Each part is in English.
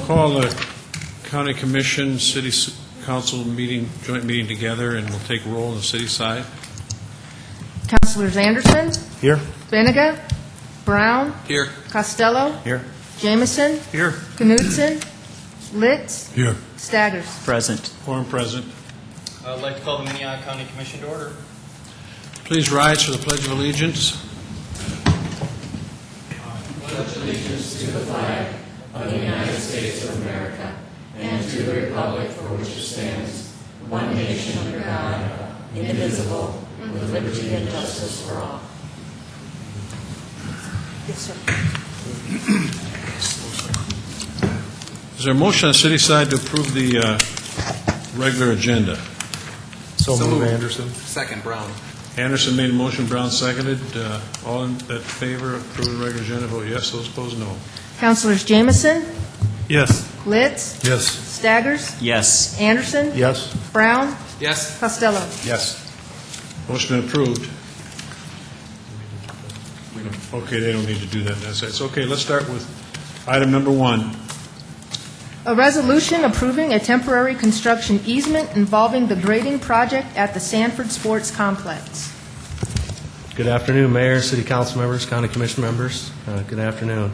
Call the County Commission, City Council meeting, joint meeting together, and we'll take roll on the city side. Councilors Anderson? Here. Benega? Brown? Here. Costello? Here. Jameson? Here. Knudsen? Litz? Here. Staggers? Present. Quorum present. I'd like to call the Minnehaha County Commission to order. Please rise for the Pledge of Allegiance. Is there a motion on the city side to approve the regular agenda? So So move, moved. Anderson. Second, Brown. Anderson made a motion, Brown seconded. All in favor of approving the regular agenda, vote yes. Those opposed, no. Councilors Jameson? Yes. Litz? Yes. Staggers? Yes. Anderson? Yes. Brown? Yes. Costello? Yes. Motion been approved. Okay, they don't need to do that. It's okay. Let's start with item number 1. A resolution approving a temporary construction easement involving the grading project at the Sanford Sports Complex. Good afternoon, Mayor, City Council members, County Commission members. Good afternoon.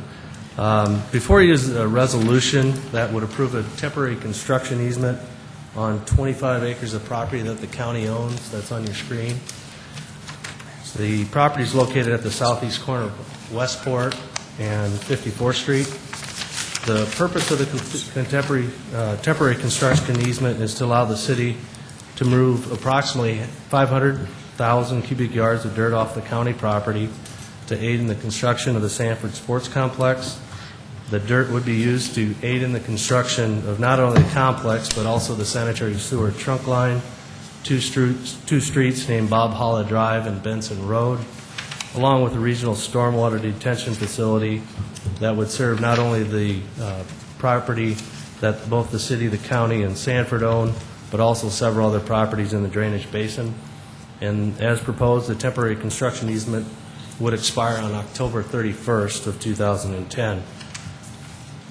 Before you use a resolution that would approve a temporary construction easement on 25 acres of property that the county owns, that's on your screen. The property is located at the southeast corner of Westport and 54th Street. The purpose of the temporary construction easement is to allow the city to move approximately 500,000 cubic yards of dirt off the county property to aid in the construction of the Sanford Sports Complex. The dirt would be used to aid in the construction of not only the complex, but also the sanitary sewer trunk line, two streets named Bob Holla Drive and Benson Road, along with a regional stormwater detention facility that would serve not only the property that both the city, the county, and Sanford own, but also several other properties in the drainage basin. And as proposed, the temporary construction easement would expire on October 31st of 2010.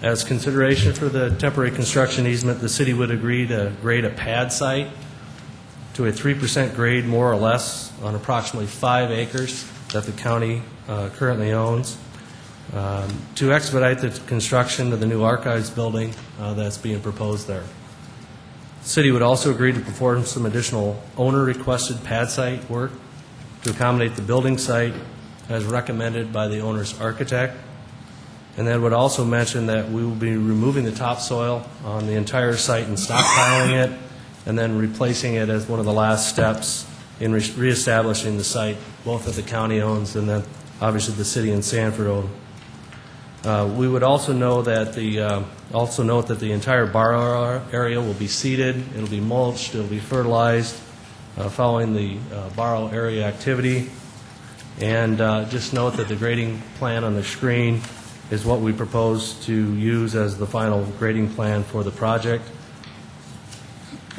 As consideration for the temporary construction easement, the city would agree to grade a pad site to a 3% grade, more or less, on approximately 5 acres that the county currently owns, to expedite the construction of the new archives building that's being proposed there. The city would also agree to perform some additional owner-requested pad site work to accommodate the building site as recommended by the owner's architect. And then would also mention that we will be removing the topsoil on the entire site and stockpiling it, and then replacing it as one of the last steps in reestablishing the site, both that the county owns and then obviously the city and Sanford own. We would also know that note that the entire borrow area will be seeded, it'll be mulched, it'll be fertilized following the borrow area activity. And just note that the grading plan on the screen is what we propose to use as the final grading plan for the project.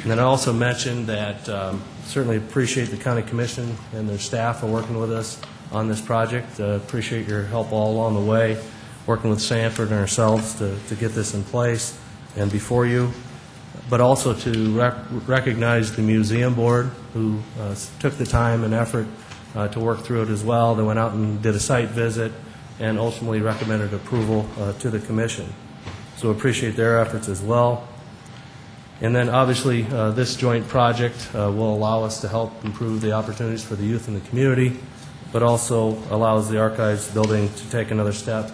And then I also mentioned that certainly appreciate the County Commission and their staff for working with us on this project. Appreciate your help all along the way, working with Sanford and ourselves to get this in place and before you, but also to recognize the museum board who took the time and effort to work through it as well. They went out and did a site visit and ultimately recommended approval to the commission. So appreciate their efforts as well. And then obviously this joint project will allow us to help improve the opportunities for the youth in the community, but also allows the archives building to take another step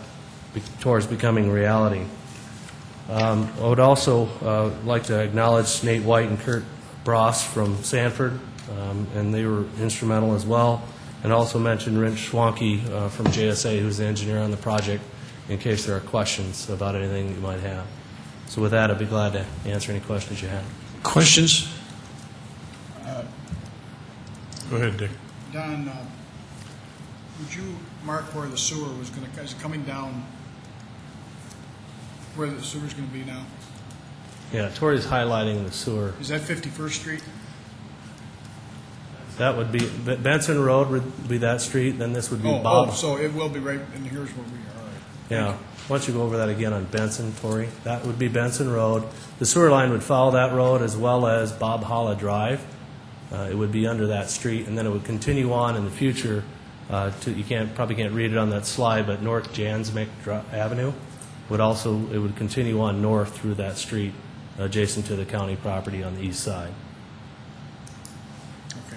towards becoming reality. I would also like to acknowledge Nate White and Kurt Bross from Sanford, and they were instrumental as well. And also mention Rich Schwanke from JSA, who's the engineer on the project, in case there are questions about anything you might have. So with that, I'd be glad to answer any questions you have. Questions? Go ahead, Dick. Don, would you mark where the sewer was going to, is it coming down, where the sewer's going to be now? Yeah, Tori's highlighting the sewer. Is that 51st Street? That would be, Benson Road would be that street, then this would be Bob. So it will be right, and here's where we are, all right. Yeah, why don't you go over that again on Benson, Tori? That would be Benson Road. The sewer line would follow that road as well as Bob Holla Drive. It would be under that street, and then it would continue on in the future to, probably can't read it on that slide, but North Jansmick Avenue would also, it would continue on north through that street adjacent to the county property on the east side. Okay.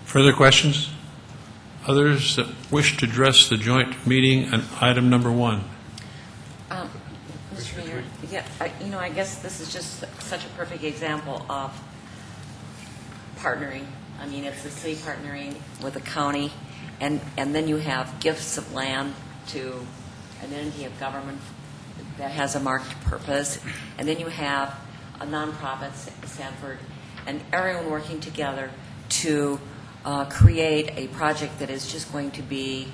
Further questions? Others that wish to address the joint meeting on item number 1? Mr. Mayor, yeah, I guess this is just such a perfect example of partnering. I mean, it's the city partnering with the county, and then you have gifts of land to an entity of government that has a marked purpose, and then you have a nonprofit, Sanford, and everyone working together to create a project that is just going to be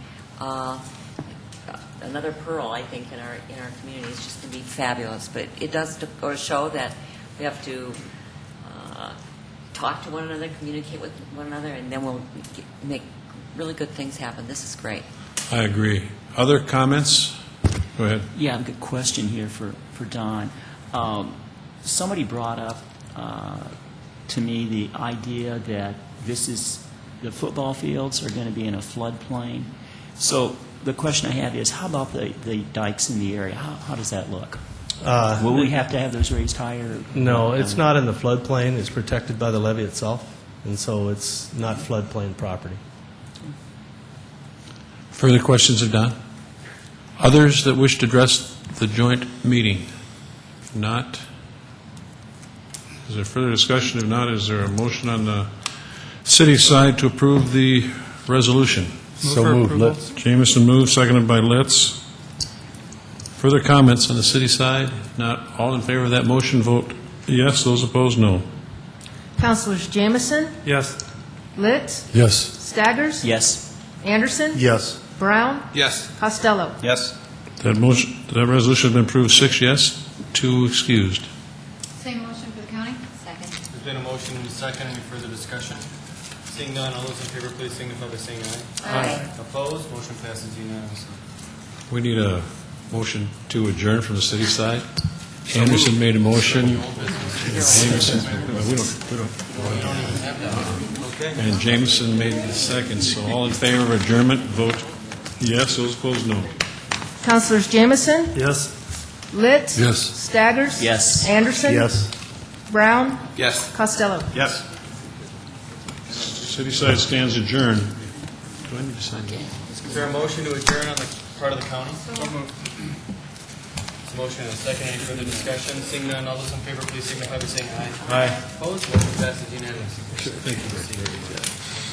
another pearl, I think, in our community. It's just going to be fabulous. But it does go to show that we have to talk to one another, communicate with one another, and then we'll make really good things happen. This is great. I agree. Other comments? Go ahead. Yeah, I've got a question here for Don. Somebody brought up to me the idea that the football fields are going to be in a floodplain. So the question I have is, how about the dikes in the area? How does that look? Will we have to have those raised higher? No, it's not in the floodplain. It's protected by the levee itself, and so it's not floodplain property. Further questions of Don? Others that wish to address the joint meeting? If not, is there further discussion? If not, is there a motion on the city side to approve the resolution? So moved, Litz. Jameson moved, seconded by Litz. Further comments on the city side? If not, all in favor of that motion, vote yes. Those opposed, no. Councilors Jameson, Yes. Litz, Yes. Staggers, Yes. Anderson, Yes. Brown, Yes. Costello. Yes. That resolution has been approved, 6 yes, 2 excused. Same motion for the county? Second. There's been a motion and a second. Any further discussion? Seeing none, all those in favor, please signify by saying aye. Aye. Opposed? Motion passes unanimously. We need a motion to adjourn from the city side. Anderson made a motion. Jameson, and Jameson made the second. So all in favor of adjournment, vote yes. Those opposed, no. Councilors Jameson, Yes. Litz, Yes. Staggers, Yes. Anderson, Yes. Brown, Yes. Costello. Yes. City side stands adjourned. Do I need to sign that? Is there a motion to adjourn on the part of the county? So moved. There's a motion and a second. Any further discussion? Seeing none, all those in favor, please signify by saying aye. Aye. Opposed? Motion passes unanimously. Thank you.